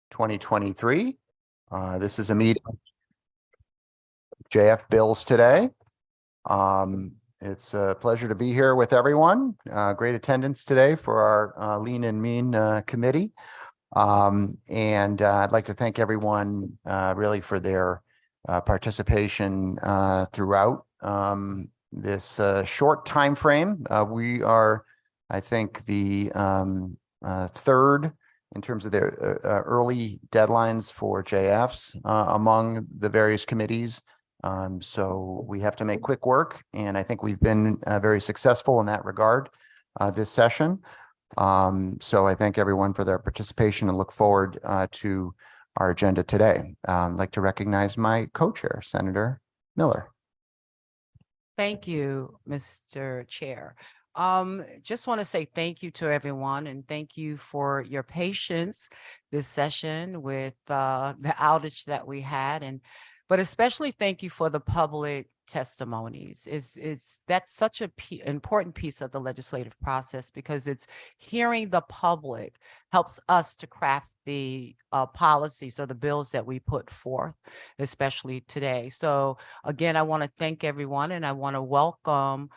2023. This is a meeting of JF Bills today. It's a pleasure to be here with everyone. Great attendance today for our Lean and Mean committee. And I'd like to thank everyone really for their participation throughout this short time frame. We are, I think, the third in terms of their early deadlines for JFs among the various committees. So we have to make quick work, and I think we've been very successful in that regard this session. So I thank everyone for their participation and look forward to our agenda today. I'd like to recognize my co-chair, Senator Miller. Thank you, Mr. Chair. Just want to say thank you to everyone and thank you for your patience this session with the outage that we had, but especially thank you for the public testimonies. That's such a important piece of the legislative process, because it's hearing the public helps us to craft the policies or the bills that we put forth, especially today. So again, I want to thank everyone, and I want to welcome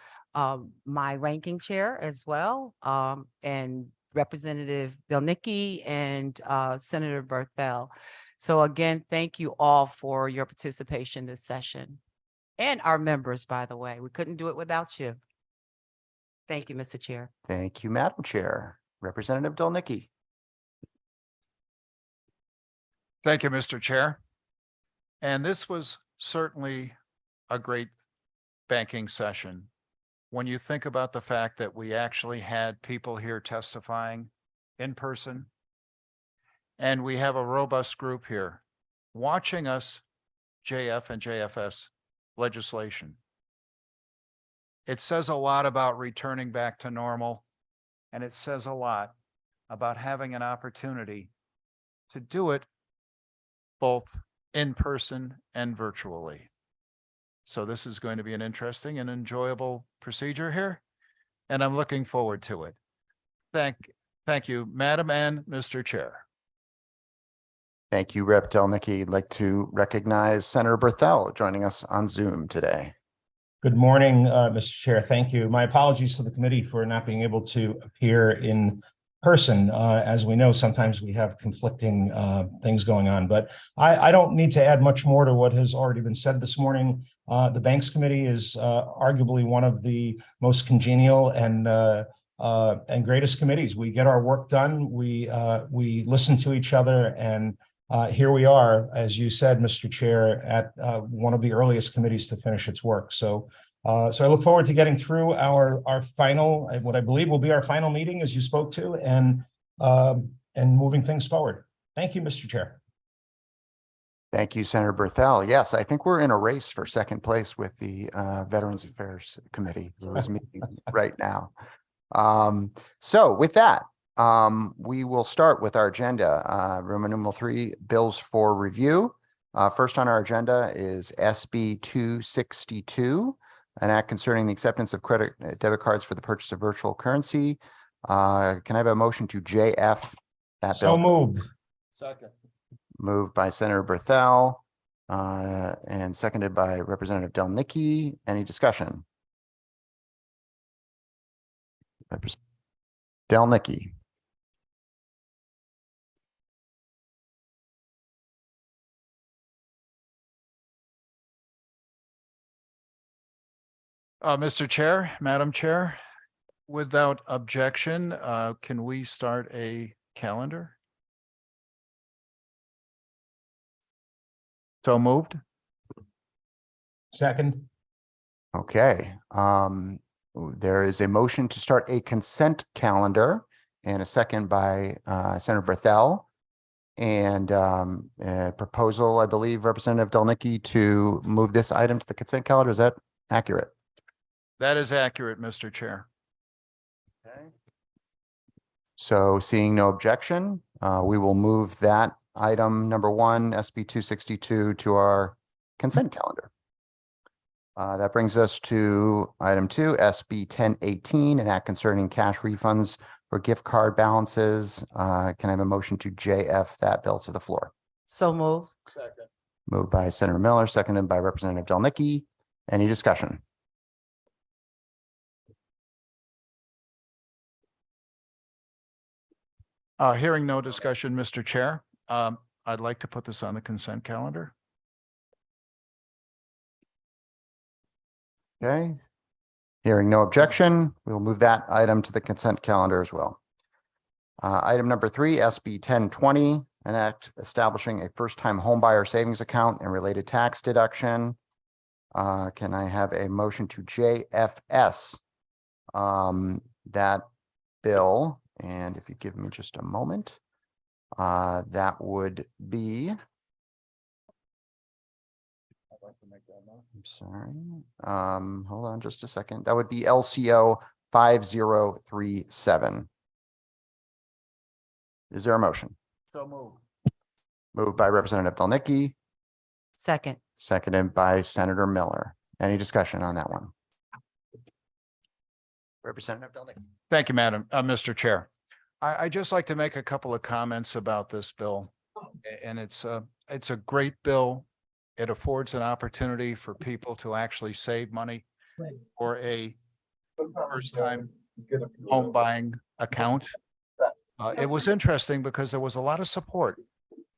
my ranking chair as well, and Representative Delnicki and Senator Berthel. So again, thank you all for your participation this session. And our members, by the way, we couldn't do it without you. Thank you, Mr. Chair. Thank you, Madam Chair. Representative Delnicki. Thank you, Mr. Chair. And this was certainly a great banking session. When you think about the fact that we actually had people here testifying in person, and we have a robust group here watching us, JF and JFS legislation. It says a lot about returning back to normal, and it says a lot about having an opportunity to do it both in person and virtually. So this is going to be an interesting and enjoyable procedure here, and I'm looking forward to it. Thank you, Madam and Mr. Chair. Thank you, Rep. Delnicki. I'd like to recognize Senator Berthel joining us on Zoom today. Good morning, Mr. Chair. Thank you. My apologies to the committee for not being able to appear in person. As we know, sometimes we have conflicting things going on, but I don't need to add much more to what has already been said this morning. The Banks Committee is arguably one of the most congenial and greatest committees. We get our work done. We listen to each other, and here we are, as you said, Mr. Chair, at one of the earliest committees to finish its work. So I look forward to getting through our final, what I believe will be our final meeting, as you spoke to, and moving things forward. Thank you, Mr. Chair. Thank you, Senator Berthel. Yes, I think we're in a race for second place with the Veterans Affairs Committee, who is meeting right now. So with that, we will start with our agenda. Roman numeral 3, bills for review. First on our agenda is SB 262, an act concerning the acceptance of credit debit cards for the purchase of virtual currency. Can I have a motion to JF that bill? So moved. Second. Moved by Senator Berthel and seconded by Representative Delnicki. Any discussion? Delnicki. Mr. Chair, Madam Chair, without objection, can we start a calendar? So moved. Second. Okay. There is a motion to start a consent calendar and a second by Senator Berthel, and a proposal, I believe, Representative Delnicki, to move this item to the consent calendar. Is that accurate? That is accurate, Mr. Chair. Okay. So seeing no objection, we will move that item number 1, SB 262, to our consent calendar. That brings us to item 2, SB 1018, an act concerning cash refunds for gift card balances. Can I have a motion to JF that bill to the floor? So move. Second. Moved by Senator Miller, seconded by Representative Delnicki. Any discussion? Hearing no discussion, Mr. Chair, I'd like to put this on the consent calendar. Okay. Hearing no objection, we'll move that item to the consent calendar as well. Item number 3, SB 1020, an act establishing a first-time homebuyer savings account and related tax deduction. Can I have a motion to JFS that bill? And if you give me just a moment, that would be. I'm sorry. Hold on just a second. That would be LCO 5037. Is there a motion? So move. Moved by Representative Delnicki, Second. seconded by Senator Miller. Any discussion on that one? Representative Delnicki. Thank you, Mr. Chair. I just like to make a couple of comments about this bill. And it's a great bill. It affords an opportunity for people to actually save money for a first-time home buying account. It was interesting because there was a lot of support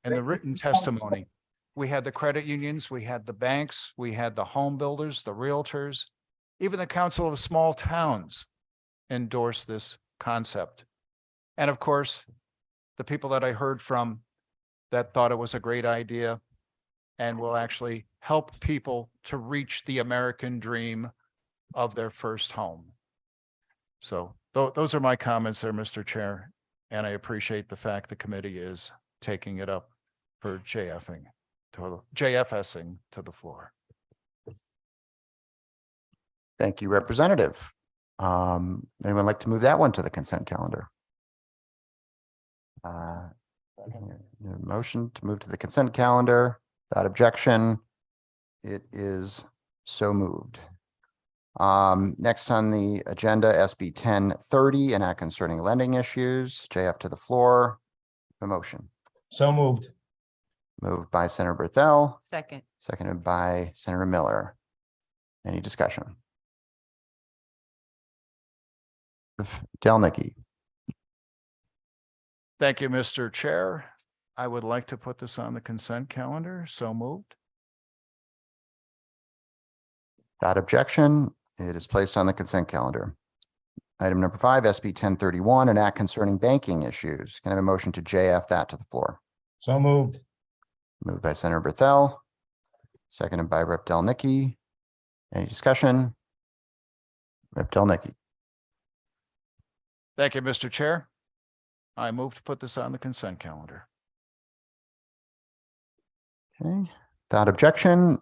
in the written testimony. We had the credit unions, we had the banks, we had the home builders, the realtors, even the Council of Small Towns endorsed this concept. And of course, the people that I heard from that thought it was a great idea and will actually help people to reach the American dream of their first home. So those are my comments there, Mr. Chair. And I appreciate the fact the committee is taking it up for JFSing to the floor. Thank you, Representative. Anyone like to move that one to the consent calendar? Motion to move to the consent calendar. Without objection, it is so moved. Next on the agenda, SB 1030, an act concerning lending issues. JF to the floor. The motion. So moved. Moved by Senator Berthel, Second. seconded by Senator Miller. Any discussion? Delnicki. Thank you, Mr. Chair. I would like to put this on the consent calendar. So moved. Without objection, it is placed on the consent calendar. Item number 5, SB 1031, an act concerning banking issues. Can I have a motion to JF that to the floor? So moved. Moved by Senator Berthel, seconded by Rep. Delnicki. Any discussion? Rep. Delnicki. Thank you, Mr. Chair. I move to put this on the consent calendar. Okay, without objection,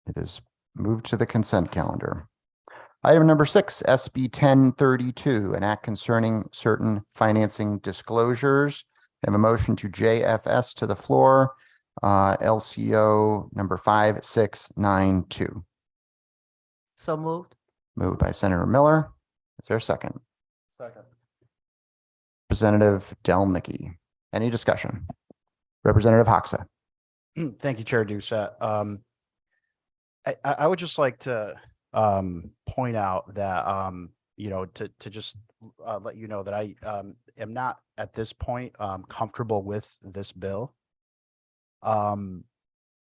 it is moved to the consent calendar. Item number 6, SB 1032, an act concerning certain financing disclosures. I have a motion to JFS to the floor, LCO number 5692. So moved. Moved by Senator Miller. Is there a second? Second. Representative Delnicki. Any discussion? Representative Hoxa. Thank you, Chair Doucette. I would just like to point out that to just let you know that I am not at this point comfortable with this bill.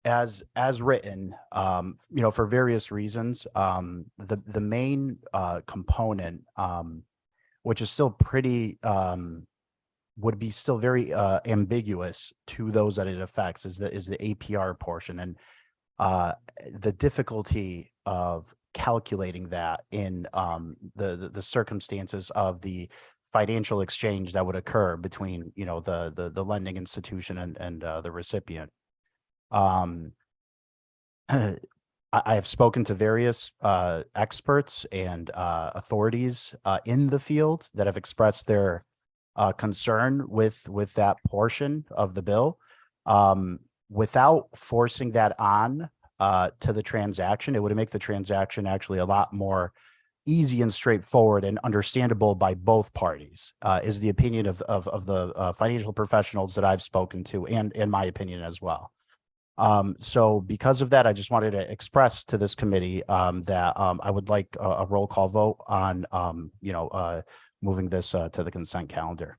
As written, for various reasons, the main component, which is still pretty would be still very ambiguous to those that it affects, is the APR portion, and the difficulty of calculating that in the circumstances of the financial exchange that would occur between the lending institution and the recipient. I have spoken to various experts and authorities in the field that have expressed their concern with that portion of the bill. Without forcing that on to the transaction, it would make the transaction actually a lot more easy and straightforward and understandable by both parties, is the opinion of the financial professionals that I've spoken to, and in my opinion as well. So because of that, I just wanted to express to this committee that I would like a roll call vote on moving this to the consent calendar.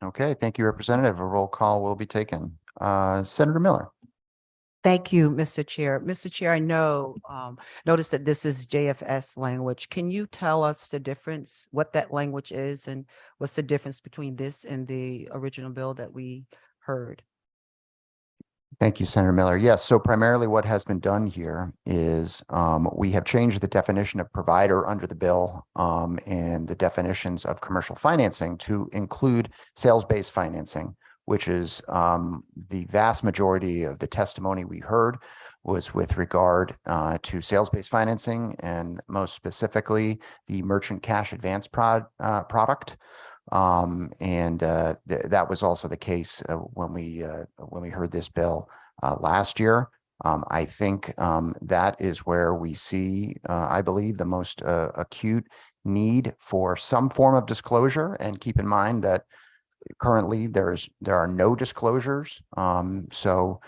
Okay, thank you, Representative. A roll call will be taken. Senator Miller. Thank you, Mr. Chair. Mr. Chair, I know, notice that this is JFS language. Can you tell us the difference, what that language is, and what's the difference between this and the original bill that we heard? Thank you, Senator Miller. Yes, so primarily what has been done here is we have changed the definition of provider under the bill and the definitions of commercial financing to include sales-based financing, which is the vast majority of the testimony we heard was with regard to sales-based financing, and most specifically the merchant cash advance product. That was also the case when we heard this bill last year. I think that is where we see, I believe, the most acute need for some form of disclosure. And keep in mind that currently there are no disclosures. So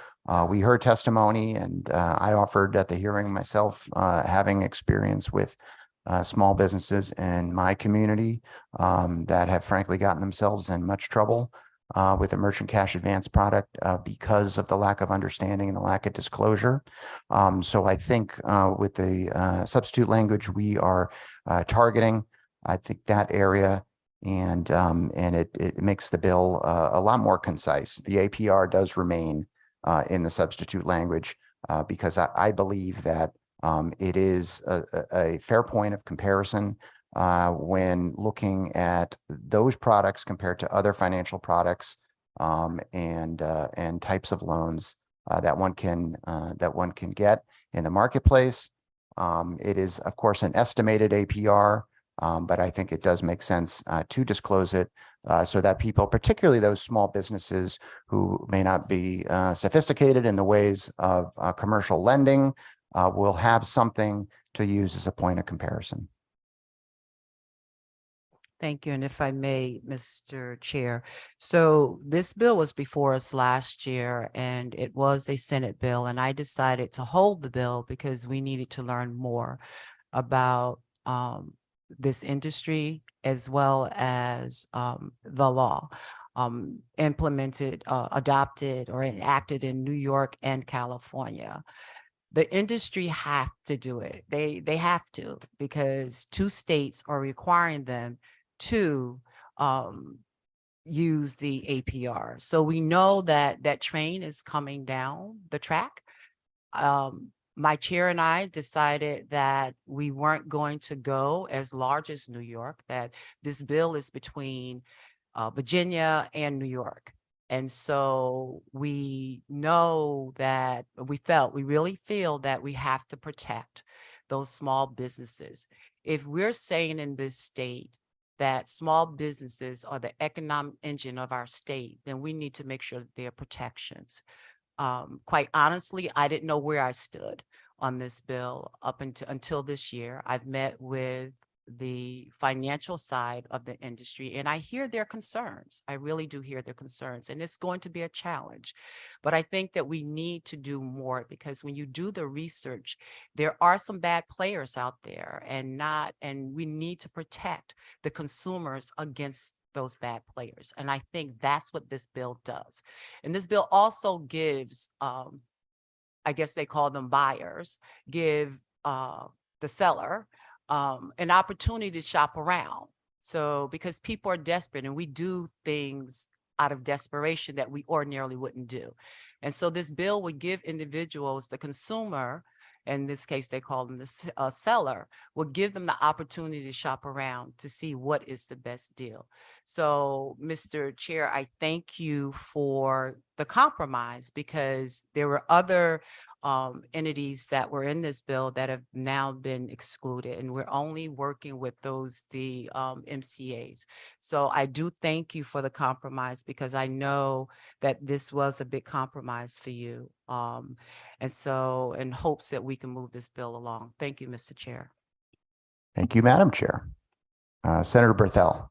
we heard testimony, and I offered at the hearing myself, having experience with small businesses in my community that have frankly gotten themselves in much trouble with a merchant cash advance product because of the lack of understanding and the lack of disclosure. So I think with the substitute language we are targeting, I think that area, and it makes the bill a lot more concise. The APR does remain in the substitute language because I believe that it is a fair point of comparison when looking at those products compared to other financial products and types of loans that one can get in the marketplace. It is, of course, an estimated APR, but I think it does make sense to disclose it so that people, particularly those small businesses who may not be sophisticated in the ways of commercial lending, will have something to use as a point of comparison. Thank you. And if I may, Mr. Chair, so this bill was before us last year, and it was a Senate bill, and I decided to hold the bill because we needed to learn more about this industry as well as the law implemented, adopted, or enacted in New York and California. The industry have to do it. They have to, because 2 states are requiring them to use the APR. So we know that that train is coming down the track. My chair and I decided that we weren't going to go as large as New York, that this bill is between Virginia and New York. And so we know that we really feel that we have to protect those small businesses. If we're saying in this state that small businesses are the economic engine of our state, then we need to make sure that there are protections. Quite honestly, I didn't know where I stood on this bill up until this year. I've met with the financial side of the industry, and I hear their concerns. I really do hear their concerns, and it's going to be a challenge. But I think that we need to do more, because when you do the research, there are some bad players out there, and we need to protect the consumers against those bad players. And I think that's what this bill does. And this bill also gives, I guess they call them buyers, give the seller an opportunity to shop around. So because people are desperate, and we do things out of desperation that we ordinarily wouldn't do. And so this bill would give individuals, the consumer, in this case, they call them the seller, will give them the opportunity to shop around to see what is the best deal. So, Mr. Chair, I thank you for the compromise, because there were other entities that were in this bill that have now been excluded, and we're only working with the MCAs. So I do thank you for the compromise, because I know that this was a big compromise for you. And so in hopes that we can move this bill along. Thank you, Mr. Chair. Thank you, Madam Chair. Senator Berthel.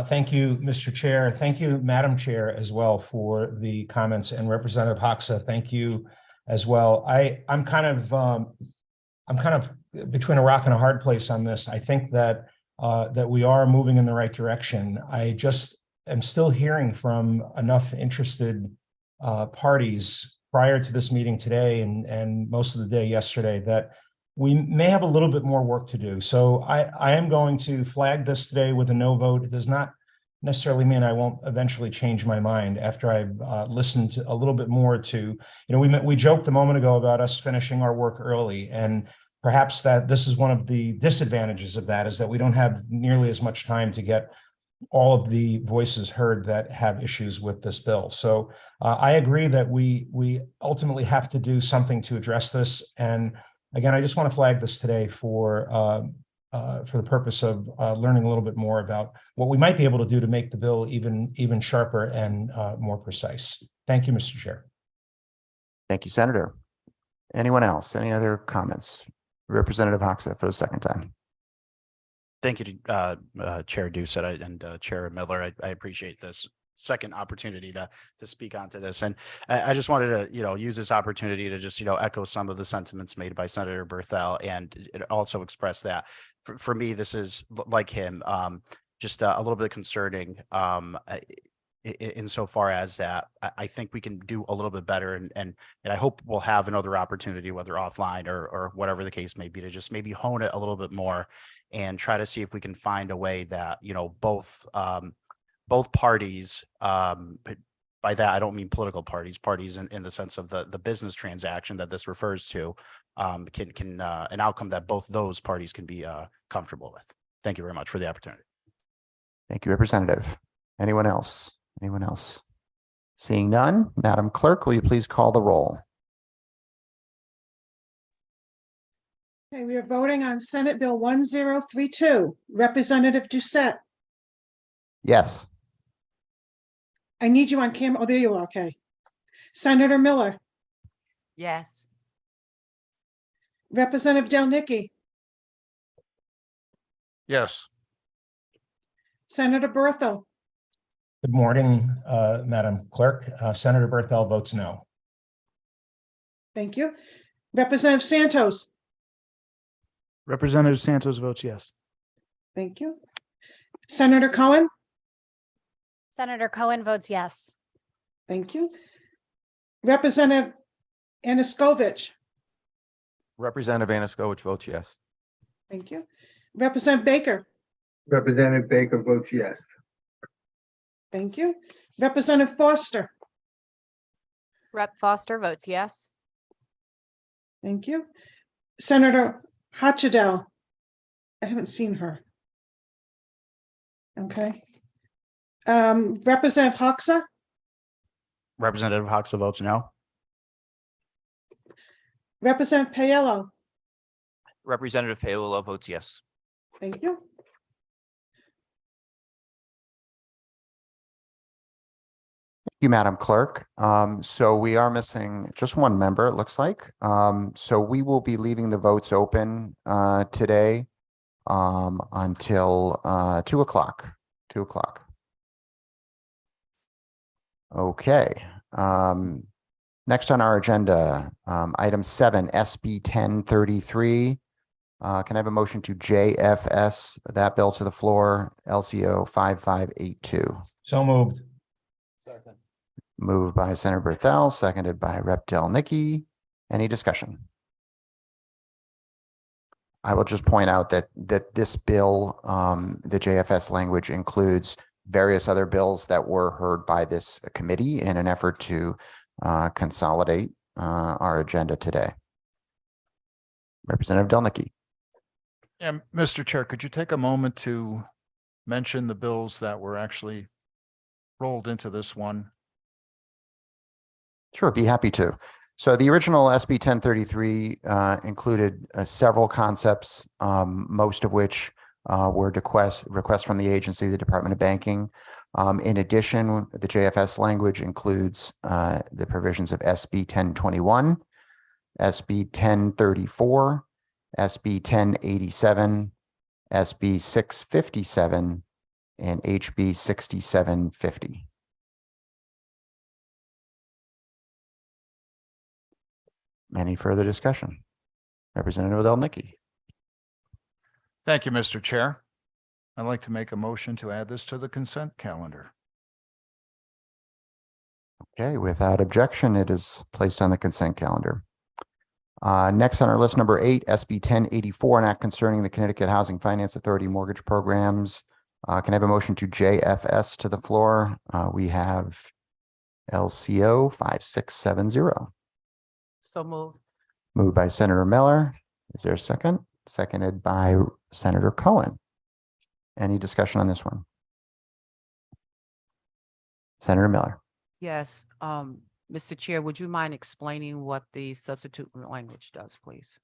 Thank you, Mr. Chair. Thank you, Madam Chair, as well for the comments, and Representative Hoxa, thank you as well. I'm kind of between a rock and a hard place on this. I think that that we are moving in the right direction. I just am still hearing from enough interested parties prior to this meeting today and most of the day yesterday that we may have a little bit more work to do. So I am going to flag this today with a no vote. It does not necessarily mean I won't eventually change my mind after I've listened to a little bit more to, we joked a moment ago about us finishing our work early, and perhaps that this is one of the disadvantages of that, is that we don't have nearly as much time to get all of the voices heard that have issues with this bill. So I agree that we ultimately have to do something to address this. And again, I just want to flag this today for the purpose of learning a little bit more about what we might be able to do to make the bill even sharper and more precise. Thank you, Mr. Chair. Thank you, Senator. Anyone else? Any other comments? Representative Hoxa for the second time. Thank you, Chair Doucette and Chair Miller. I appreciate this second opportunity to speak onto this. And I just wanted to, use this opportunity to just, echo some of the sentiments made by Senator Berthel, and also express that for me, this is like him, just a little bit concerning insofar as that I think we can do a little bit better, and I hope we'll have another opportunity, whether offline or whatever the case may be, to just maybe hone it a little bit more and try to see if we can find a way that, both parties, but by that I don't mean political parties in the sense of the business transaction that this refers to, can an outcome that both those parties can be comfortable with. Thank you very much for the opportunity. Thank you, Representative. Anyone else? Anyone else? Seeing none, Madam Clerk, will you please call the roll? Okay, we are voting on Senate Bill 1032. Representative Doucette. Yes. I need you on camera. Oh, there you are. Okay. Senator Miller. Yes. Representative Delnicki. Yes. Senator Berthel. Good morning, Madam Clerk. Senator Berthel votes no. Thank you. Representative Santos. Representative Santos votes yes. Thank you. Senator Cohen. Senator Cohen votes yes. Thank you. Representative Aniskovich. Representative Aniskovich votes yes. Thank you. Representative Baker. Representative Baker votes yes. Thank you. Representative Foster. Rep Foster votes yes. Thank you. Senator Hotchedel. I haven't seen her. Okay. Representative Hoxa. Representative Hoxa votes no. Representative Paolo. Representative Paolo votes yes. Thank you. Thank you, Madam Clerk. So we are missing just one member, it looks like. So we will be leaving the votes open today until 2 o'clock. 2 o'clock. Okay. Next on our agenda, item 7, SB 1033. Can I have a motion to JFS that bill to the floor, LCO 5582? So moved. Second. Moved by Senator Berthel, seconded by Rep. Delnicki. Any discussion? I will just point out that this bill, the JFS language, includes various other bills that were heard by this committee in an effort to consolidate our agenda today. Representative Delnicki. And Mr. Chair, could you take a moment to mention the bills that were actually rolled into this one? Sure, be happy to. So the original SB 1033 included several concepts, most of which were requests from the agency, the Department of Banking. In addition, the JFS language includes the provisions of SB 1021, SB 1034, SB 1087, SB 657, and HB 6750. Any further discussion? Representative Delnicki. Thank you, Mr. Chair. I'd like to make a motion to add this to the consent calendar. Okay, without objection, it is placed on the consent calendar. Next on our list, number 8, SB 1084, an act concerning the Connecticut Housing Finance Authority mortgage programs. Can I have a motion to JFS to the floor? We have LCO 5670. So moved. Moved by Senator Miller. Is there a second? Seconded by Senator Cohen. Any discussion on this one? Senator Miller. Yes, Mr. Chair, would you mind explaining what the substitute language does, please?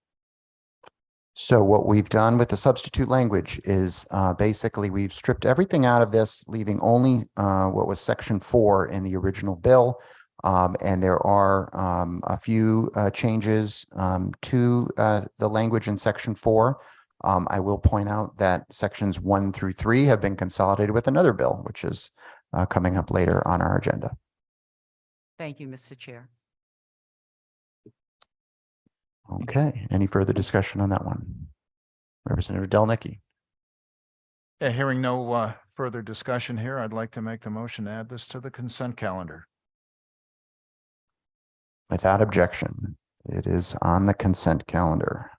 So what we've done with the substitute language is basically we've stripped everything out of this, leaving only what was section 4 in the original bill. And there are a few changes to the language in section 4. I will point out that sections 1 through 3 have been consolidated with another bill, which is coming up later on our agenda. Thank you, Mr. Chair. Okay, any further discussion on that one? Representative Delnicki. Yeah, hearing no further discussion here, I'd like to make the motion to add this to the consent calendar. Without objection, it is on the consent calendar.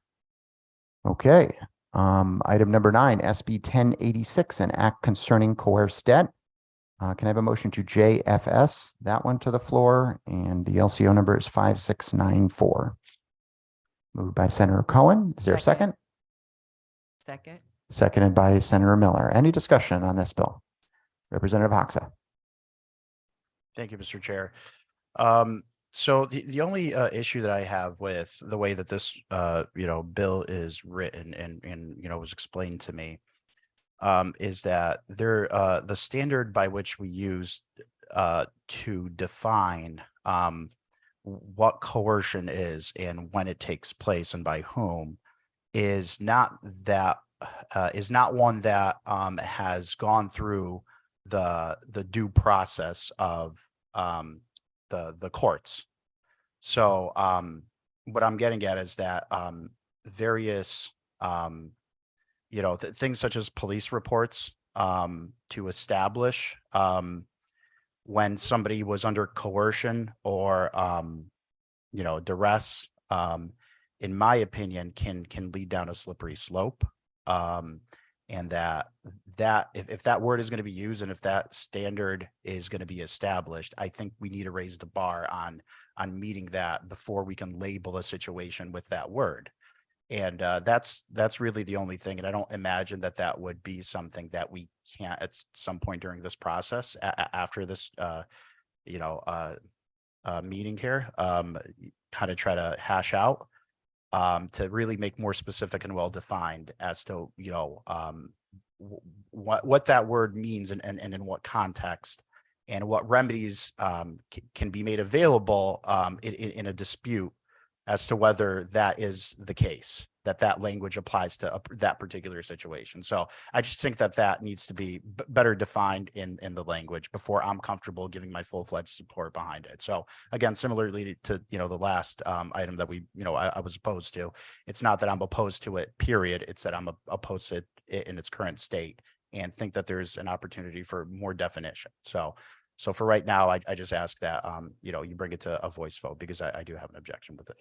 Okay, item number 9, SB 1086, an act concerning coerced debt. Can I have a motion to JFS, that one to the floor, and the LCO number is 5694. Moved by Senator Cohen. Is there a second? Second. Seconded by Senator Miller. Any discussion on this bill? Representative Hoxa. Thank you, Mr. Chair. So the only issue that I have with the way that this bill is written and was explained to me is that the standard by which we use to define what coercion is and when it takes place and by whom is not one that has gone through the due process of the courts. So what I'm getting at is that various things such as police reports to establish when somebody was under coercion or duress, in my opinion, can lead down a slippery slope. And that if that word is going to be used and if that standard is going to be established, I think we need to raise the bar on meeting that before we can label a situation with that word. And that's really the only thing. And I don't imagine that would be something that we can't at some point during this process after this, meeting here, kind of try to hash out to really make more specific and well defined as to, what that word means and in what context and what remedies can be made available in a dispute as to whether that is the case, that language applies to that particular situation. So I just think that needs to be better defined in the language before I'm comfortable giving my full-fledged support behind it. So again, similarly to, the last item that I was opposed to, it's not that I'm opposed to it, period. It's that I'm opposed to it in its current state and think that there's an opportunity for more definition. So for right now, I just ask that, you bring it to a voice vote because I do have an objection with it.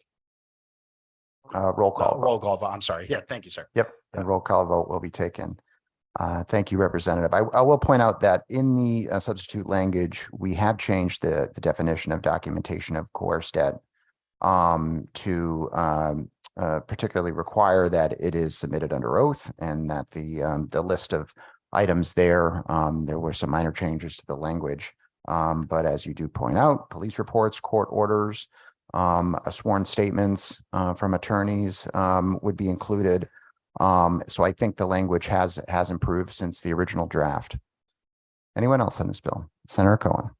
Roll call. Roll call vote. I'm sorry. Yeah, thank you, sir. Yep, a roll call vote will be taken. Thank you, Representative. I will point out that in the substitute language, we have changed the definition of documentation of coerced debt to particularly require that it is submitted under oath and that the list of items there were some minor changes to the language. But as you do point out, police reports, court orders, sworn statements from attorneys would be included. So I think the language has improved since the original draft. Anyone else on this bill? Senator Cohen.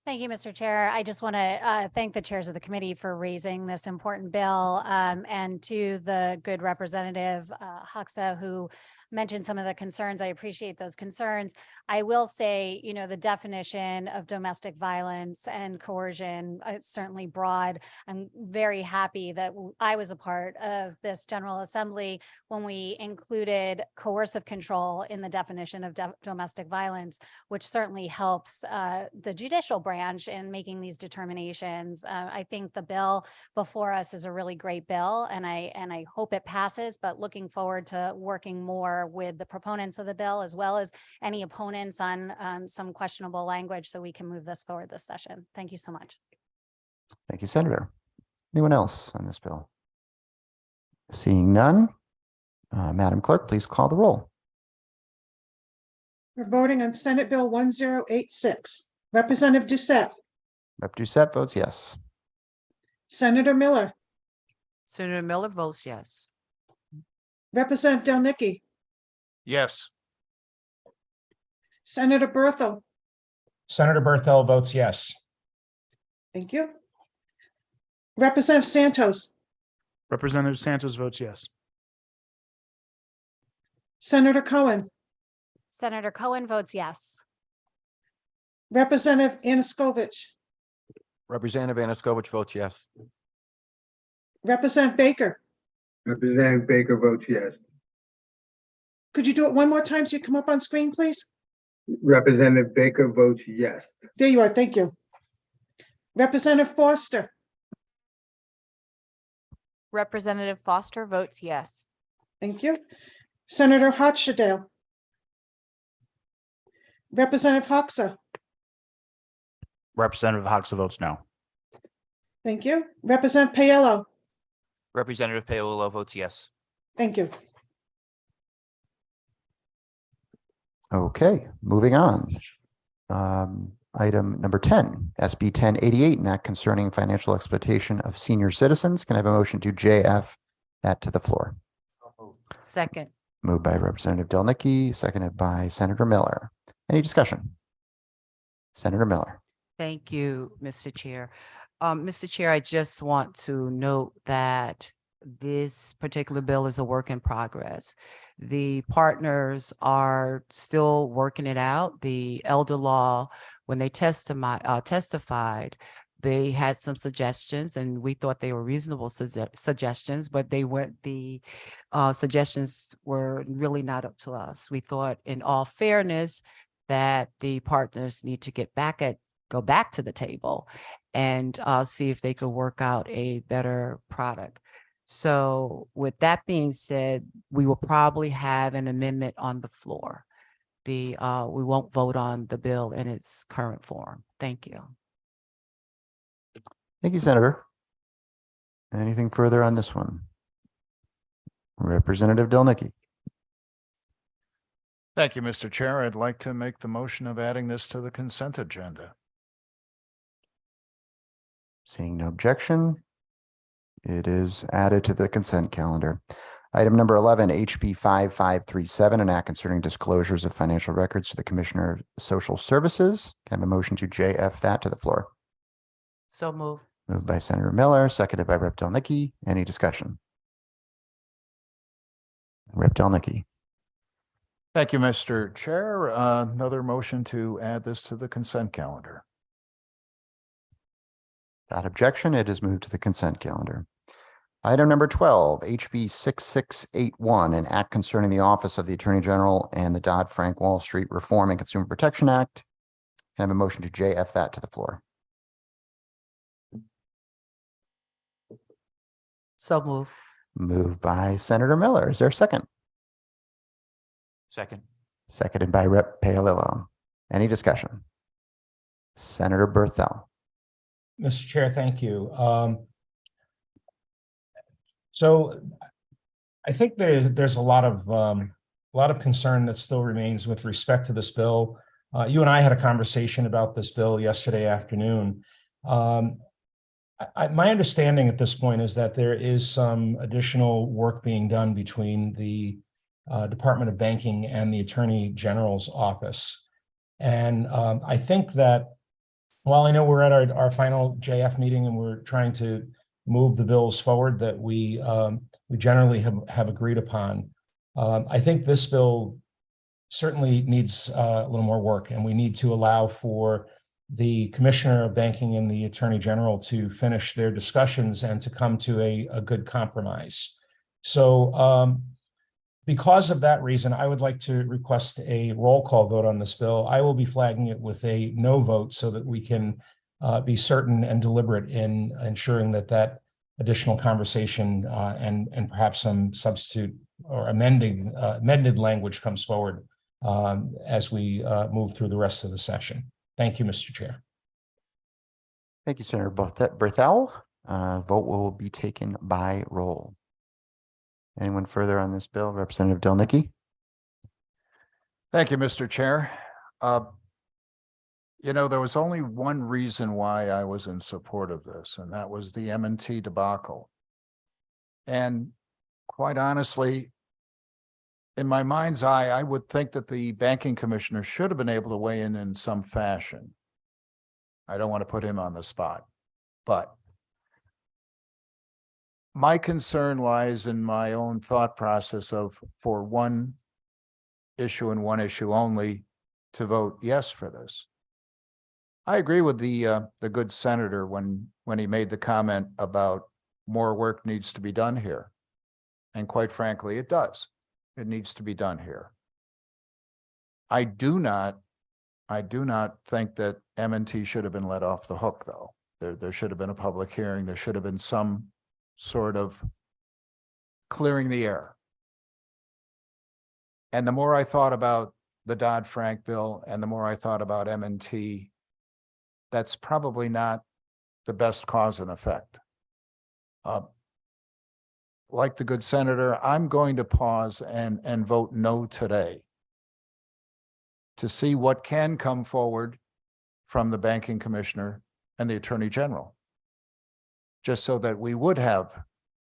Thank you, Mr. Chair. I just want to thank the chairs of the committee for raising this important bill, and to the good representative Huxa, who mentioned some of the concerns. I appreciate those concerns. I will say, you know, the definition of domestic violence and coercion is certainly broad. I'm very happy that I was a part of this General Assembly when we included coercive control in the definition of domestic violence, which certainly helps the judicial branch in making these determinations. I think the bill before us is a really great bill, and I hope it passes, but looking forward to working more with the proponents of the bill, as well as any opponents on some questionable language, so we can move this forward this session. Thank you so much. Thank you, Senator. Anyone else on this bill? Seeing none, Madam Clerk, please call the roll. We're voting on Senate Bill 1086. Representative Doucette, Rep. Doucette votes yes. Senator Miller, Senator Miller votes yes. Representative Delnicki, Yes. Senator Berthel. Senator Berthel votes yes. Thank you. Representative Santos, Representative Santos votes yes. Senator Cohen, Senator Cohen votes yes. Representative Aniskovic, Representative Aniskovic votes yes. Representative Baker. Representative Baker votes yes. Could you do it one more time so you come up on screen, please? Representative Baker votes yes. There you are. Thank you. Representative Foster, Representative Foster votes yes. thank you. Senator Hotchedale, Representative Hoxa, Representative Hoxa votes no. thank you. Representative Paolo, Representative Paolo votes yes. thank you. Okay, moving on. Item number 10, SB 1088, an act concerning financial exploitation of senior citizens. Can I have a motion to JF that to the floor? Second. Moved by Representative Delnicki, seconded by Senator Miller. Any discussion? Senator Miller. Thank you, Mr. Chair. Mr. Chair, I just want to note that this particular bill is a work in progress. The partners are still working it out. The elder law, when they testified, they had some suggestions, and we thought they were reasonable suggestions, but the suggestions were really not up to us. We thought, in all fairness, that the partners need to go back to the table and see if they could work out a better product. So with that being said, we will probably have an amendment on the floor. We won't vote on the bill in its current form. Thank you. Thank you, Senator. Anything further on this one? Representative Delnicki. Thank you, Mr. Chair. I'd like to make the motion of adding this to the consent agenda. Seeing no objection, it is added to the consent calendar. Item number 11, HB 5537, an act concerning disclosures of financial records to the Commissioner of Social Services. Can I have a motion to JF that to the floor? So move. Moved by Senator Miller, seconded by Rep. Delnicki. Any discussion? Rep. Delnicki. Thank you, Mr. Chair. Another motion to add this to the consent calendar. Without objection, it is moved to the consent calendar. Item number 12, HB 6681, an act concerning the Office of the Attorney General and the Dodd-Frank Wall Street Reform and Consumer Protection Act. Can I have a motion to JF that to the floor? So move. Moved by Senator Miller. Is there a second? Second. Seconded by Rep. Paolillo. Any discussion? Senator Berthel. Mr. Chair, thank you. So I think there's a lot of concern that still remains with respect to this bill. You and I had a conversation about this bill yesterday afternoon. My understanding at this point is that there is some additional work being done between the Department of Banking and the Attorney General's office. And I think that While I know we're at our final JF meeting and we're trying to move the bills forward that we generally have agreed upon, I think this bill certainly needs a little more work, and we need to allow for the Commissioner of Banking and the Attorney General to finish their discussions and to come to a good compromise. So because of that reason, I would like to request a roll call vote on this bill. I will be flagging it with a no vote so that we can be certain and deliberate in ensuring that additional conversation and perhaps some substitute or amended language comes forward as we move through the rest of the session. Thank you, Mr. Chair. Thank you, Senator Berthel. Vote will be taken by roll. Anyone further on this bill? Representative Delnicki? Thank you, Mr. Chair. There was only one reason why I was in support of this, and that was the M&T debacle. And quite honestly, in my mind's eye, I would think that the banking commissioner should have been able to weigh in some fashion. I don't want to put him on the spot, but my concern lies in my own thought process of, for one issue and one issue only, to vote yes for this. I agree with the good senator when he made the comment about more work needs to be done here. And quite frankly, it does. It needs to be done here. I do not think that M&T should have been let off the hook, though. There should have been a public hearing. There should have been some sort of clearing the air. And the more I thought about the Dodd-Frank bill and the more I thought about M&T, that's probably not the best cause and effect. Like the good senator, I'm going to pause and vote no today to see what can come forward from the banking commissioner and the attorney general, just so that we would have,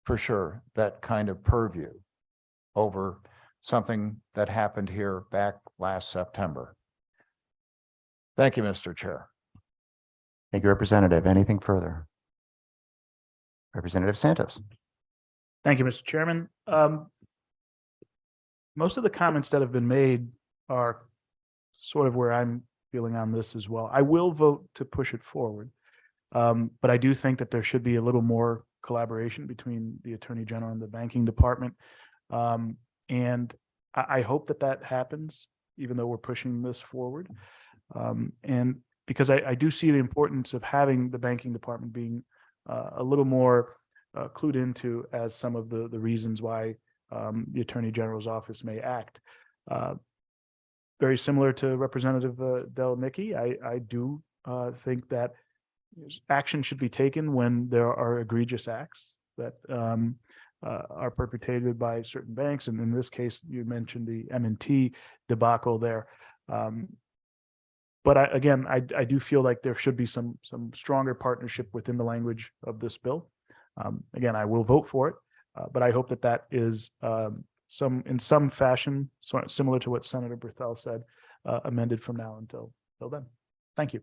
for sure, that kind of purview over something that happened here back last September. Thank you, Mr. Chair. Thank you, Representative. Anything further? Representative Santos. Thank you, Mr. Chairman. Most of the comments that have been made are sort of where I'm feeling on this as well. I will vote to push it forward. But I do think that there should be a little more collaboration between the Attorney General and the banking department. And I hope that happens, even though we're pushing this forward. And because I do see the importance of having the banking department being a little more clued into as some of the reasons why the Attorney General's office may act. Very similar to Representative Delnicki, I do think that action should be taken when there are egregious acts that are perpetrated by certain banks. And in this case, you mentioned the M&T debacle there. But I do feel like there should be some stronger partnership within the language of this bill. Again, I will vote for it, but I hope that is in some fashion, similar to what Senator Berthel said, amended from now until then. Thank you.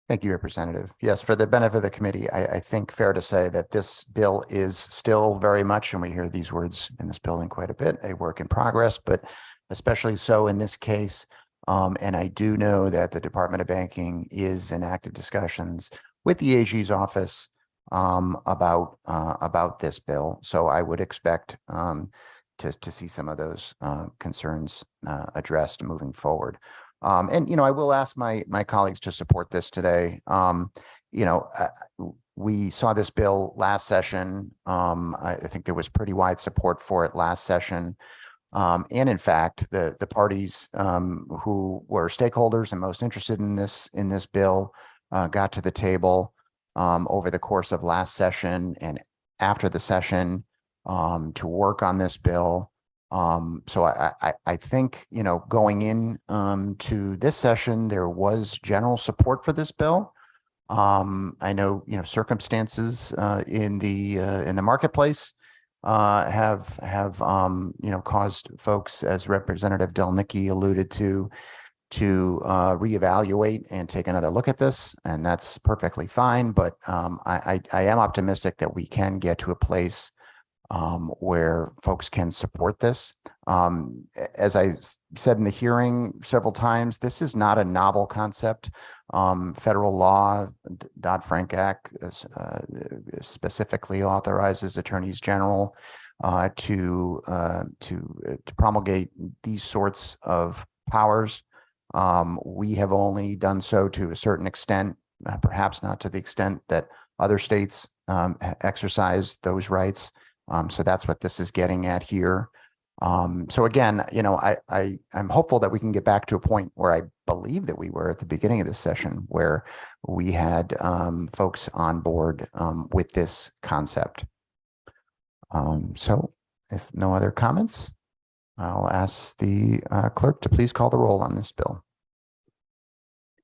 Thank you, Representative. Yes, for the benefit of the committee, I think fair to say that this bill is still very much, and we hear these words in this building quite a bit, a work in progress, but especially so in this case. And I do know that the Department of Banking is in active discussions with the AG's office about this bill. So I would expect to see some of those concerns addressed moving forward. And I will ask my colleagues to support this today. We saw this bill last session. I think there was pretty wide support for it last session. And in fact, the parties who were stakeholders and most interested in this bill got to the table over the course of last session and after the session to work on this bill. So I think, going in to this session, there was general support for this bill. I know, circumstances in the marketplace have caused folks, as Representative Delnicki alluded to, to reevaluate and take another look at this, and that's perfectly fine. But I am optimistic that we can get to a place where folks can support this. As I said in the hearing several times, this is not a novel concept. Federal law, Dodd-Frank Act, specifically authorizes attorneys general to promulgate these sorts of powers. We have only done so to a certain extent, perhaps not to the extent that other states exercise those rights. So that's what this is getting at here. So again, you know, I'm hopeful that we can get back to a point where I believe that we were at the beginning of this session, where we had folks on board with this concept. So if no other comments, I'll ask the clerk to please call the roll on this bill.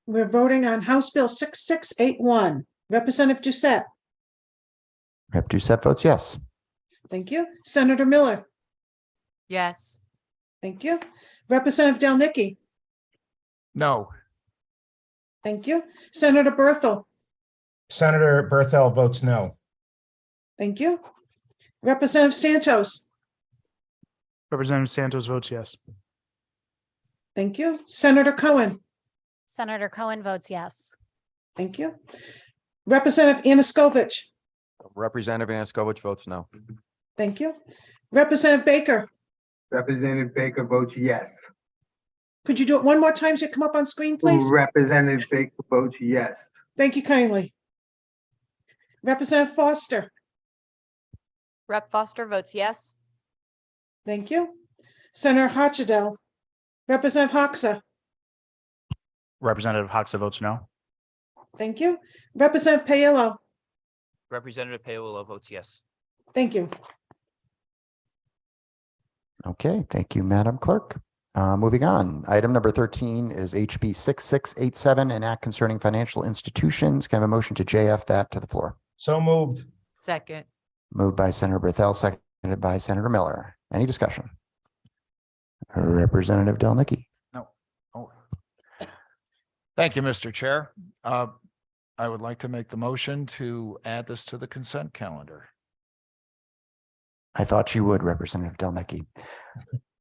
We're voting on House Bill 6681. Representative Doucette. Rep. Doucette votes yes. Thank you. Senator Miller. Yes. Thank you. Representative Delnicki. No. Thank you. Senator Berthel. Senator Berthel votes no. Thank you. Representative Santos. Representative Santos votes yes. Thank you. Senator Cohen. Senator Cohen votes yes. Thank you. Representative Yanukovych. Representative Anaskevich votes no. Thank you. Representative Baker. Representative Baker votes yes. Could you do it one more time so you come up on screen, please? Representative Baker votes yes. Thank you kindly. Representative Foster. Rep. Foster votes yes. Thank you. Senator Hochdell. Representative Hoxa. Representative Hoxa votes no. Thank you. Representative Paolo. Representative Paolo votes yes. Thank you. Okay, thank you, Madam Clerk. Moving on, item number 13 is HB 6687, an act concerning financial institutions. Can I have a motion to JF that to the floor? So moved. Second. Moved by Senator Berthel, seconded by Senator Miller. Any discussion? Representative Delnicki. No. Oh. Thank you, Mr. Chair. I would like to make the motion to add this to the consent calendar. I thought you would, Representative Delnicki.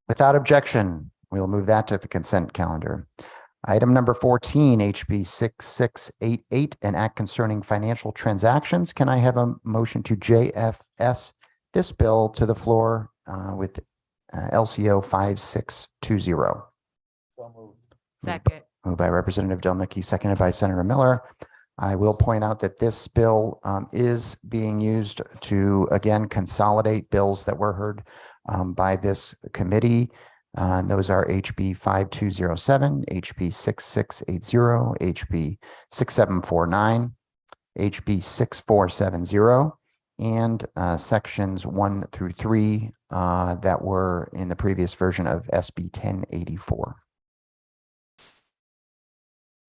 Without objection, we'll move that to the consent calendar. Item number 14, HB 6688, an act concerning financial transactions. Can I have a motion to JFS this bill to the floor with LCO 5620? Second. Moved by Representative Delnicki, seconded by Senator Miller. I will point out that this bill is being used to, again, consolidate bills that were heard by this committee. And those are HB 5207, HB 6680, HB 6749, HB 6470, and sections 1 through 3 that were in the previous version of SB 1084.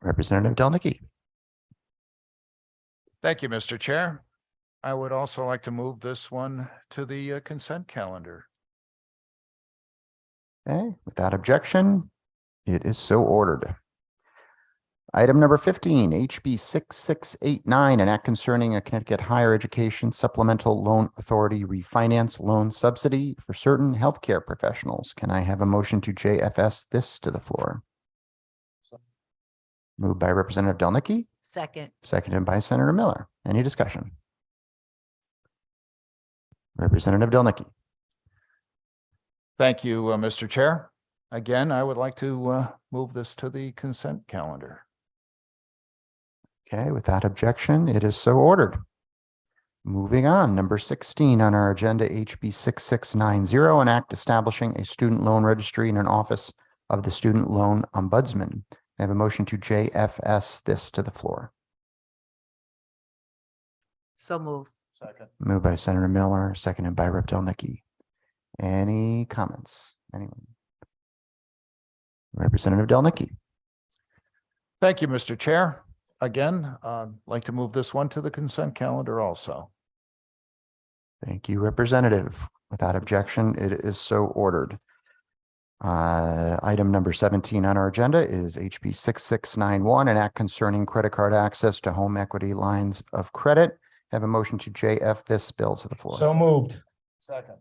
Representative Delnicki. Thank you, Mr. Chair. I would also like to move this one to the consent calendar. Okay, without objection, it is so ordered. Item number 15, HB 6689, an act concerning a Connecticut Higher Education Supplemental Loan Authority refinance loan subsidy for certain healthcare professionals. Can I have a motion to JFS this to the floor? Moved by Representative Delnicki, Second. seconded by Senator Miller. Any discussion? Representative Delnicki. Thank you, Mr. Chair. Again, I would like to move this to the consent calendar. Okay, without objection, it is so ordered. Moving on, number 16 on our agenda, HB 6690, an act establishing a student loan registry in an office of the Student Loan Ombudsman. I have a motion to JFS this to the floor. So move. Second. Moved by Senator Miller, seconded by Rep. Delnicki. Any comments? Anyone? Representative Delnicki. Thank you, Mr. Chair. Again, I'd like to move this one to the consent calendar also. Thank you, Representative. Without objection, it is so ordered. Item number 17 on our agenda is HB 6691, an act concerning credit card access to home equity lines of credit. Have a motion to JF this bill to the floor. So moved. Second.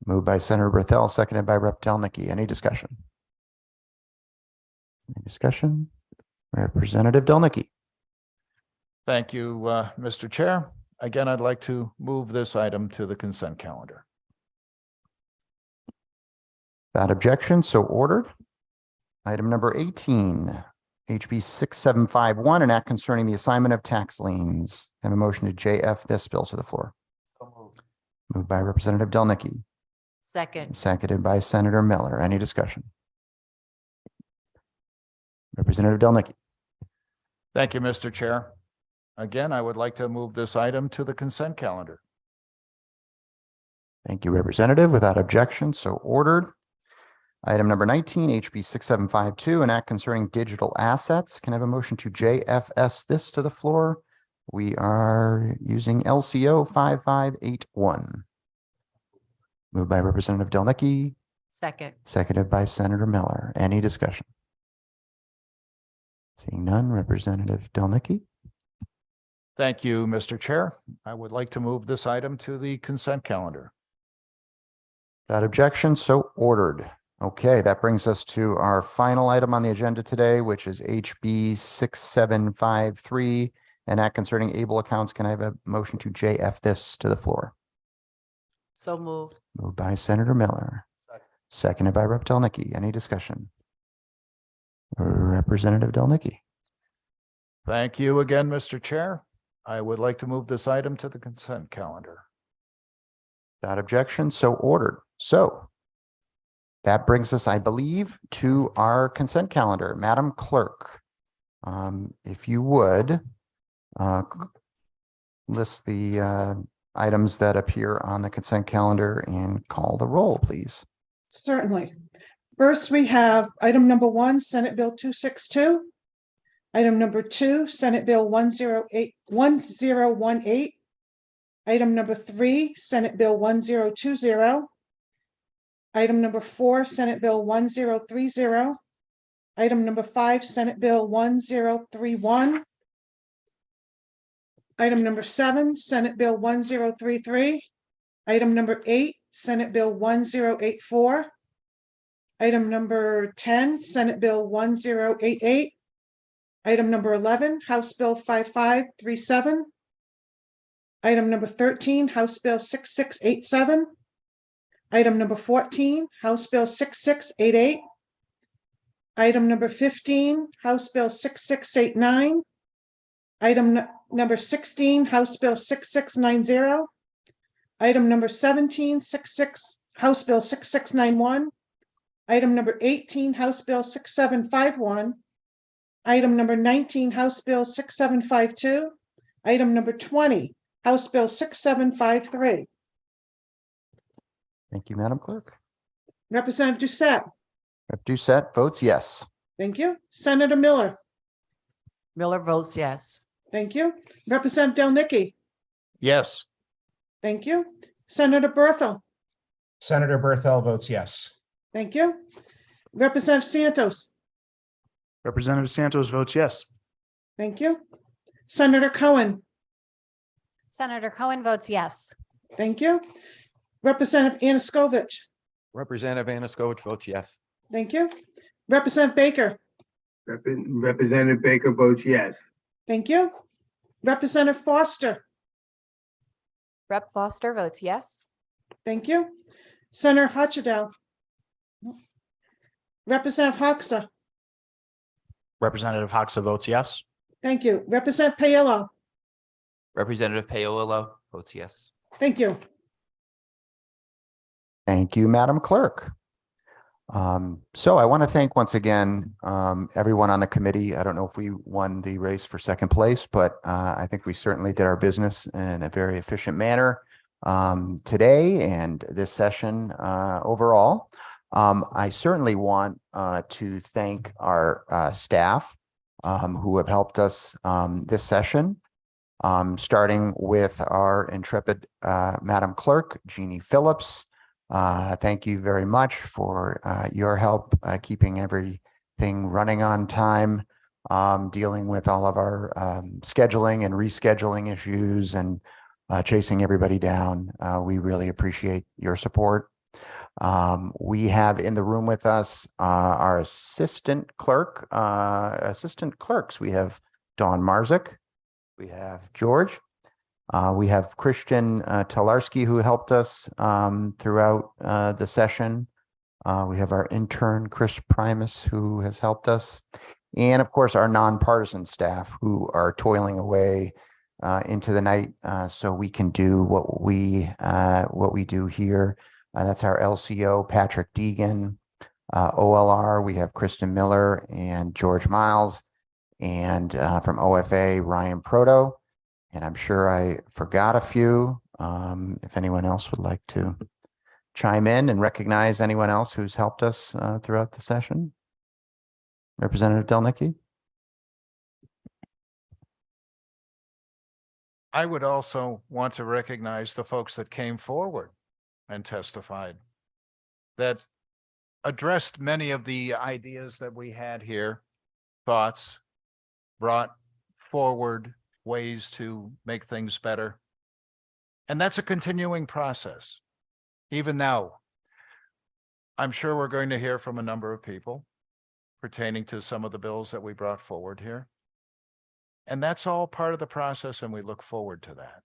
Moved by Senator Berthel, seconded by Rep. Delnicki. Any discussion? Any discussion? Representative Delnicki. Thank you, Mr. Chair. Again, I'd like to move this item to the consent calendar. Without objection, so ordered. Item number 18, HB 6751, an act concerning the assignment of tax liens. Have a motion to JF this bill to the floor. Moved by Representative Delnicki, Second. seconded by Senator Miller. Any discussion? Representative Delnicki. Thank you, Mr. Chair. Again, I would like to move this item to the consent calendar. Thank you, Representative. Without objection, so ordered. Item number 19, HB 6752, an act concerning digital assets. Can I have a motion to JFS this to the floor? We are using LCO 5581. Moved by Representative Delnicki, Second. seconded by Senator Miller. Any discussion? Seeing none, Representative Delnicki. Thank you, Mr. Chair. I would like to move this item to the consent calendar. Without objection, so ordered. Okay, that brings us to our final item on the agenda today, which is HB 6753, an act concerning able accounts. Can I have a motion to JF this to the floor? So moved. Moved by Senator Miller, seconded by Rep. Delnicki. Any discussion? Representative Delnicki. Thank you again, Mr. Chair. I would like to move this item to the consent calendar. Without objection, so ordered. So that brings us, I believe, to our consent calendar. Madam Clerk, if you would list the items that appear on the consent calendar and call the roll, please. Certainly. First, we have item number 1, Senate Bill 262. Item number 2, Senate Bill 1018. Item number 3, Senate Bill 1020. Item number 4, Senate Bill 1030. Item number 5, Senate Bill 1031. Item number 7, Senate Bill 1033. Item number 8, Senate Bill 1084. Item number 10, Senate Bill 1088. Item number 11, House Bill 5537. Item number 13, House Bill 6687. Item number 14, House Bill 6688. Item number 15, House Bill 6689. Item number 16, House Bill 6690. Item number 17, House Bill 6691. Item number 18, House Bill 6751. Item number 19, House Bill 6752. Item number 20, House Bill 6753. Thank you, Madam Clerk. Representative Doucette. Rep. Doucette votes yes. Thank you. Senator Miller. Miller votes yes. Thank you. Representative Delnicki. Yes. Thank you. Senator Berthel. Senator Berthel votes yes. Thank you. Representative Santos. Representative Santos votes yes. Thank you. Senator Cohen. Senator Cohen votes yes. Thank you. Representative Anaskevich. Representative Anaskevich votes yes. Thank you. Representative Baker. Representative Baker votes yes. Thank you. Representative Foster. Rep. Foster votes yes. Thank you. Senator Hutchedel. Representative Hoxa. Representative Hoxa votes yes. Thank you. Representative Paolo. Representative Paolillo votes yes. Thank you. Thank you, Madam Clerk. So I want to thank once again everyone on the committee. I don't know if we won the race for second place, but I think we certainly did our business in a very efficient manner today and this session overall. I certainly want to thank our staff who have helped us this session, starting with our intrepid Madam Clerk, Jeannie Phillips, Thank you very much for your help keeping everything running on time, dealing with all of our scheduling and rescheduling issues and chasing everybody down. We really appreciate your support. We have in the room with us our assistant clerks. We have Dawn Marzik. We have George. We have Christian Talarski, who helped us throughout the session. We have our intern, Chris Primus, who has helped us. And of course, our nonpartisan staff who are toiling away into the night so we can do what we do here. That's our LCO, Patrick Deegan. OLR, we have Kristen Miller and George Miles. And from OFA, Ryan Proto. And I'm sure I forgot a few. If anyone else would like to chime in and recognize anyone else who's helped us throughout the session. Representative Delnicki. I would also want to recognize the folks that came forward and testified that addressed many of the ideas that we had here, thoughts, brought forward ways to make things better. And that's a continuing process. Even now, I'm sure we're going to hear from a number of people pertaining to some of the bills that we brought forward here. And that's all part of the process, and we look forward to that.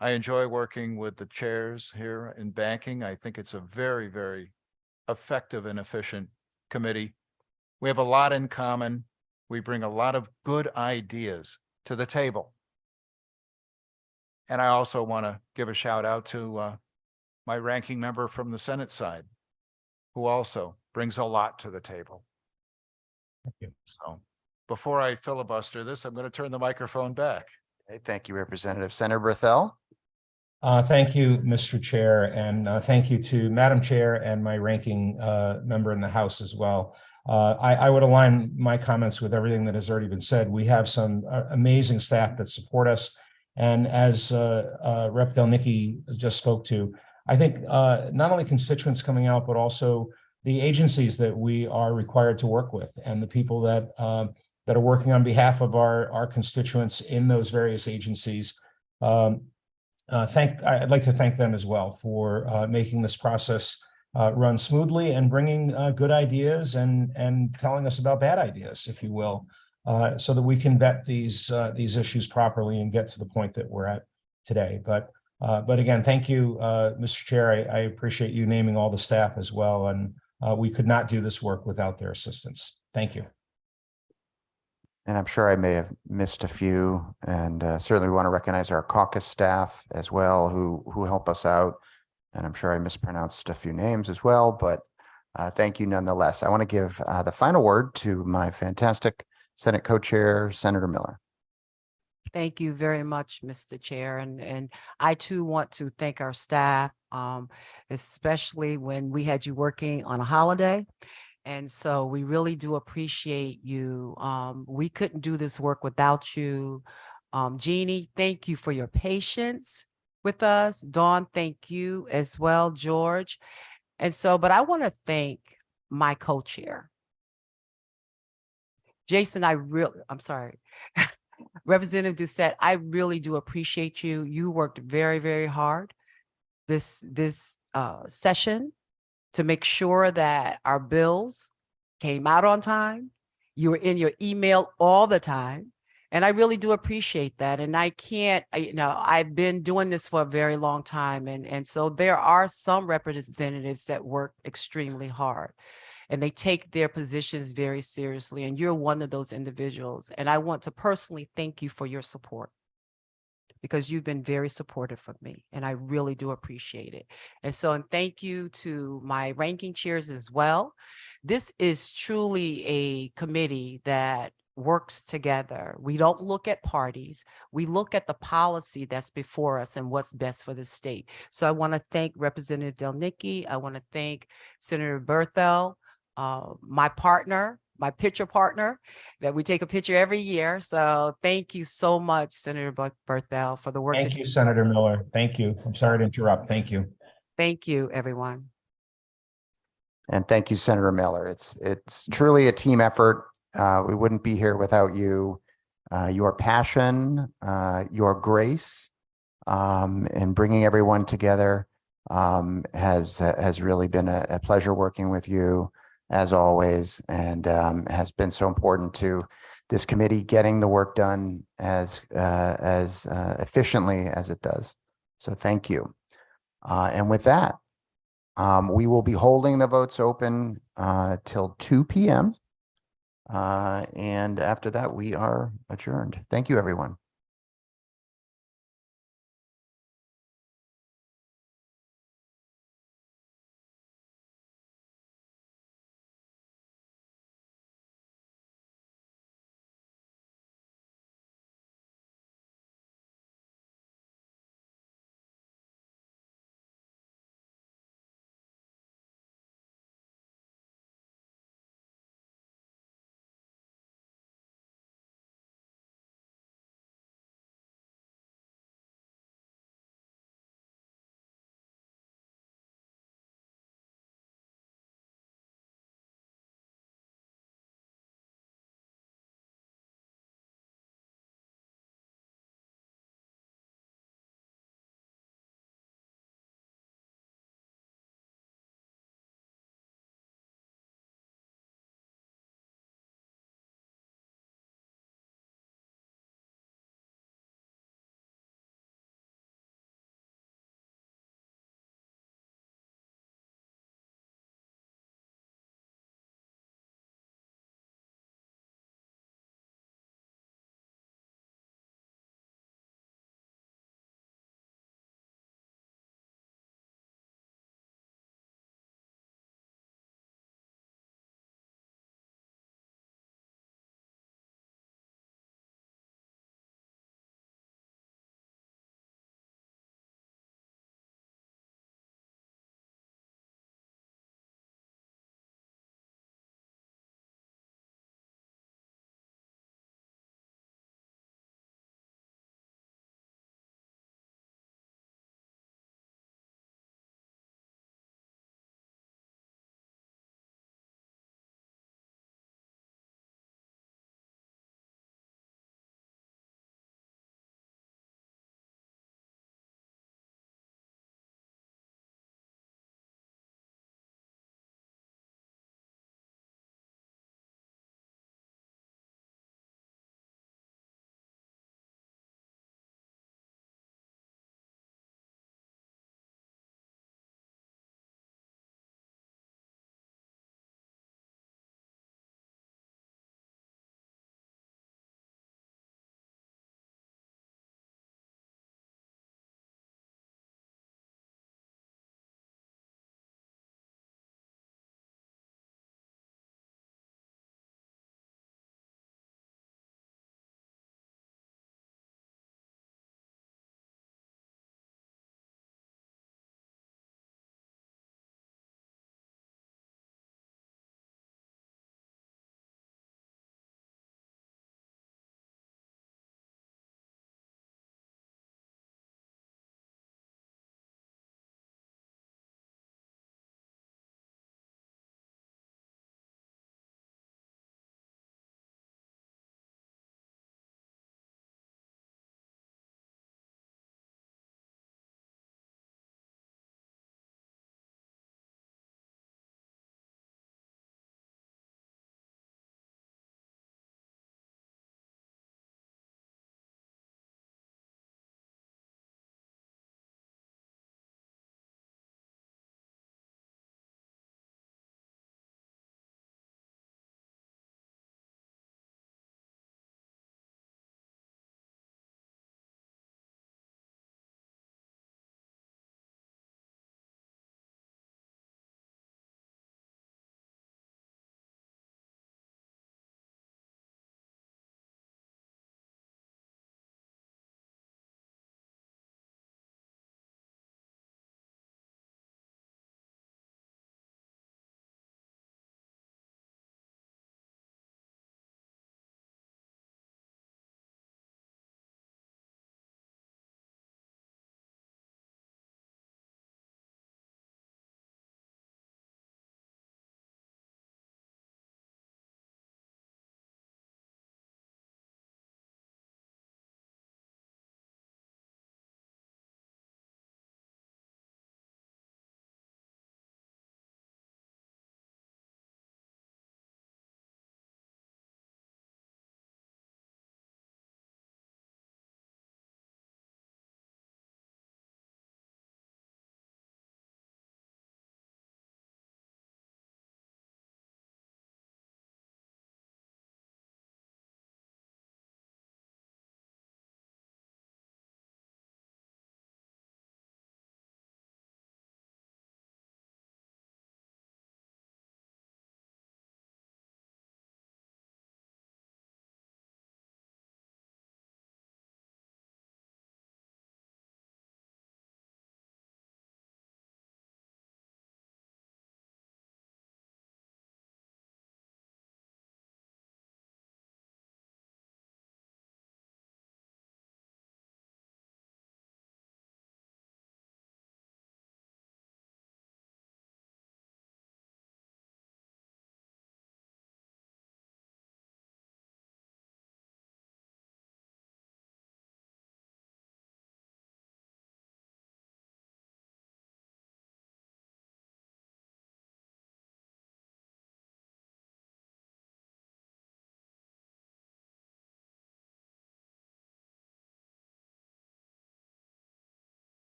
I enjoy working with the chairs here in banking. I think it's a very, very effective and efficient committee. We have a lot in common. We bring a lot of good ideas to the table. And I also want to give a shout out to my ranking member from the Senate side, who also brings a lot to the table. Thank you. So before I filibuster this, I'm going to turn the microphone back. Okay, thank you, Representative. Senator Berthel. Thank you, Mr. Chair, and thank you to Madam Chair and my ranking member in the House as well. I would align my comments with everything that has already been said. We have some amazing staff that support us. And as Rep. Delnicki just spoke to, I think not only constituents coming out, but also the agencies that we are required to work with and the people that that are working on behalf of our constituents in those various agencies. I'd like to thank them as well for making this process run smoothly and bringing good ideas and telling us about bad ideas, if you will, so that we can vet these issues properly and get to the point that we're at today. But again, thank you, Mr. Chair. I appreciate you naming all the staff as well, and we could not do this work without their assistance. Thank you. And I'm sure I may have missed a few, and certainly we want to recognize our caucus staff as well, who help us out. And I'm sure I mispronounced a few names as well, but thank you nonetheless. I want to give the final word to my fantastic Senate co-chair, Senator Miller. Thank you very much, Mr. Chair. And I too want to thank our staff, especially when we had you working on a holiday. And so we really do appreciate you. We couldn't do this work without you. Jeannie, thank you for your patience with us. Dawn, thank you as well, George. And so, but I want to thank my co-chair. Jason, I'm sorry. Representative Doucette, I really do appreciate you. You worked very, very hard this session to make sure that our bills came out on time. You were in your email all the time. And I really do appreciate that. And I can't, I've been doing this for a very long time. And so there are some representatives that work extremely hard and they take their positions very seriously. And you're one of those individuals. And I want to personally thank you for your support, because you've been very supportive of me, and I really do appreciate it. And so, and thank you to my ranking chairs as well. This is truly a committee that works together. We don't look at parties. We look at the policy that's before us and what's best for the state. So I want to thank Representative Delnicki. I want to thank Senator Berthel, my partner, my picture partner, that we take a picture every year. So thank you so much, Senator Berthel, for the work. Thank you, Senator Miller. Thank you. I'm sorry to interrupt. Thank you. Thank you, everyone. And thank you, Senator Miller. It's truly a team effort. We wouldn't be here without you. Your passion, your grace, and bringing everyone together has really been a pleasure working with you as always, and has been so important to this committee getting the work done as efficiently as it does. So thank you. And with that, we will be holding the votes open till 2 p.m. And after that, we are adjourned. Thank you, everyone.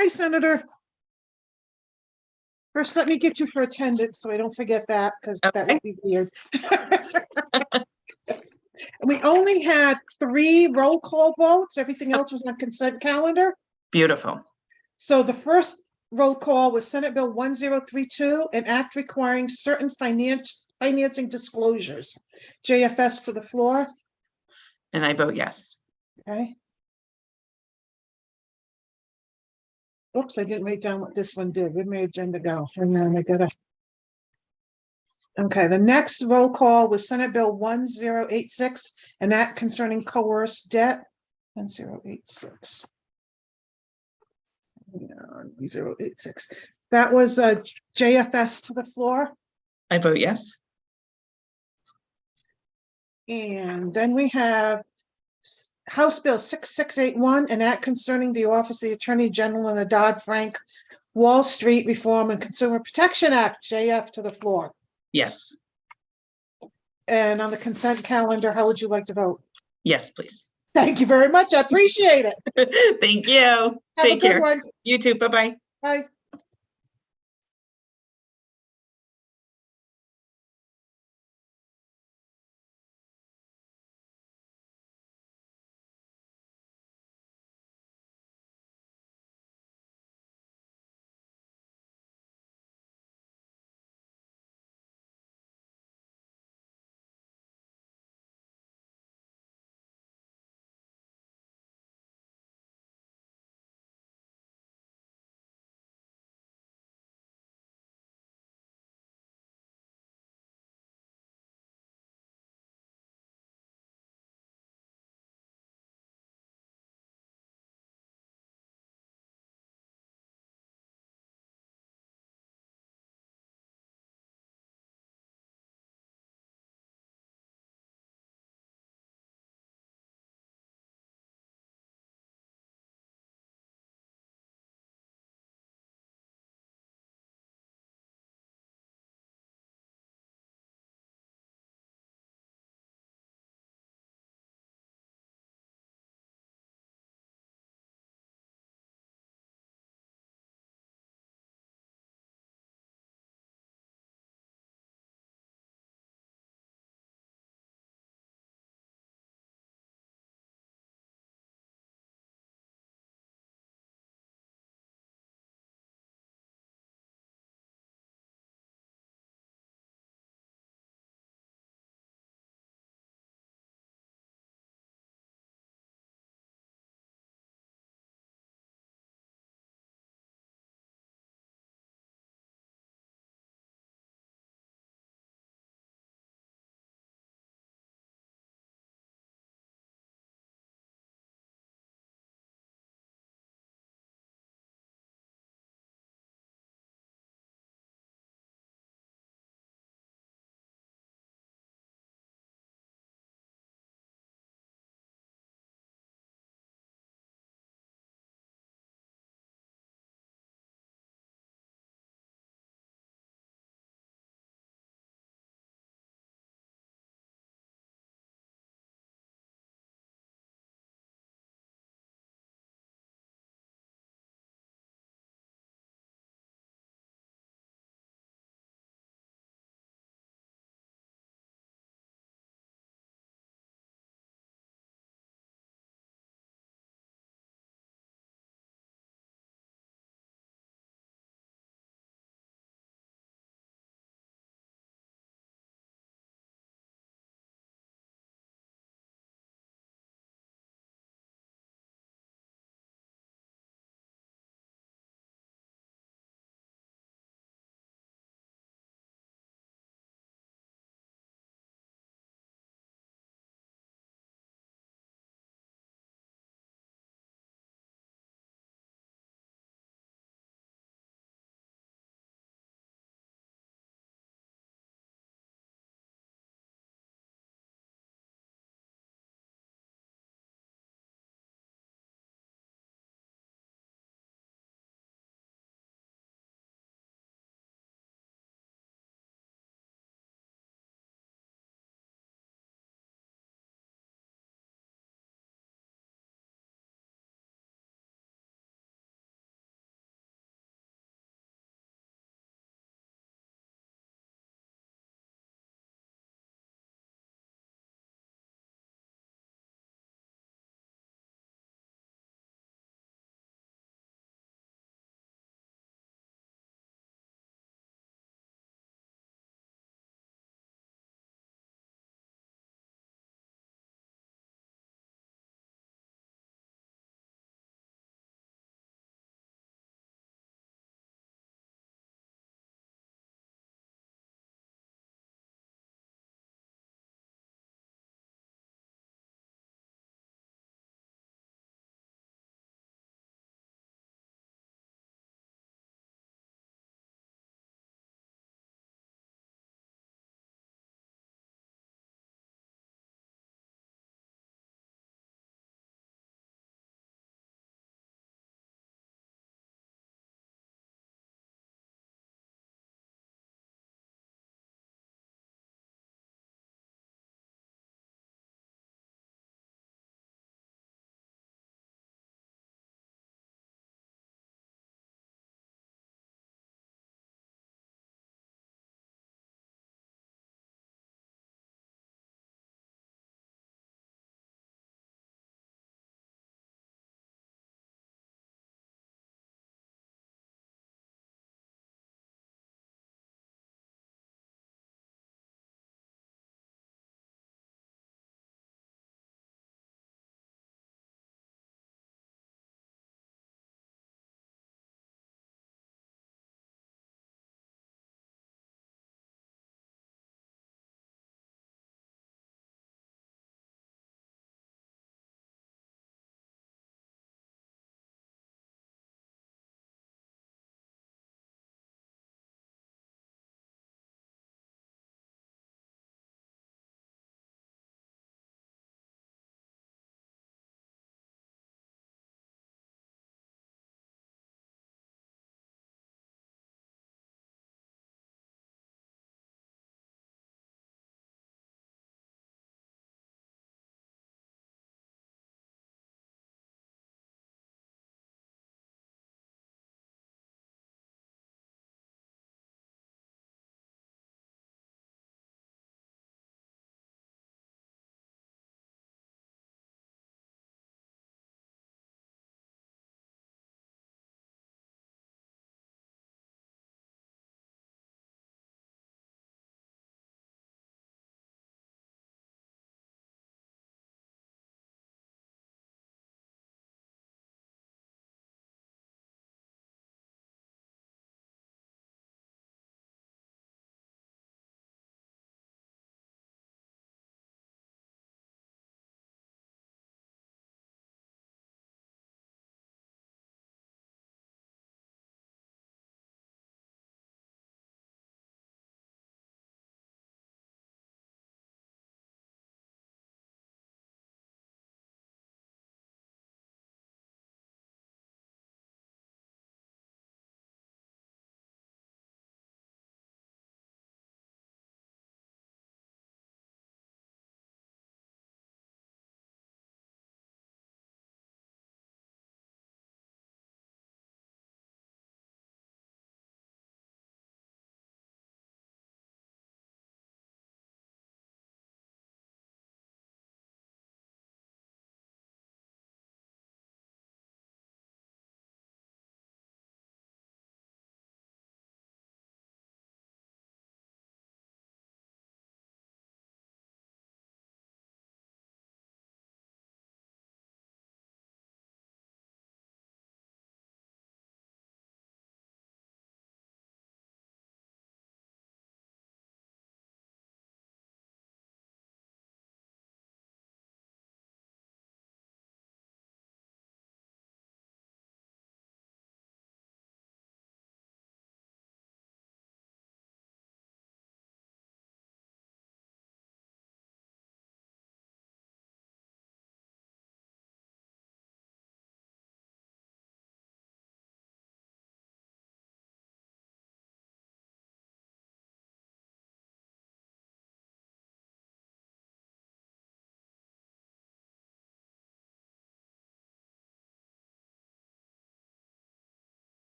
Hi, Senator. First, let me get you for attendance so I don't forget that, because that would be weird. We only had 3 roll call votes. Everything else was on consent calendar. Beautiful. So the first roll call was Senate Bill 1032, an act requiring certain financing disclosures. JFS to the floor. And I vote yes. Okay. Oops, I didn't write down what this one did. Where'd my agenda go? And then I gotta. Okay, the next roll call was Senate Bill 1086, an act concerning coerced debt. 1086. Yeah, 1086. That was JFS to the floor. I vote yes. And then we have House Bill 6681, an act concerning the Office of the Attorney General and the Dodd-Frank Wall Street Reform and Consumer Protection Act, JF to the floor. Yes. And on the consent calendar, how would you like to vote? Yes, please. Thank you very much. I appreciate it. Thank you. Have a Take good care. one. You too. Bye-bye. Bye.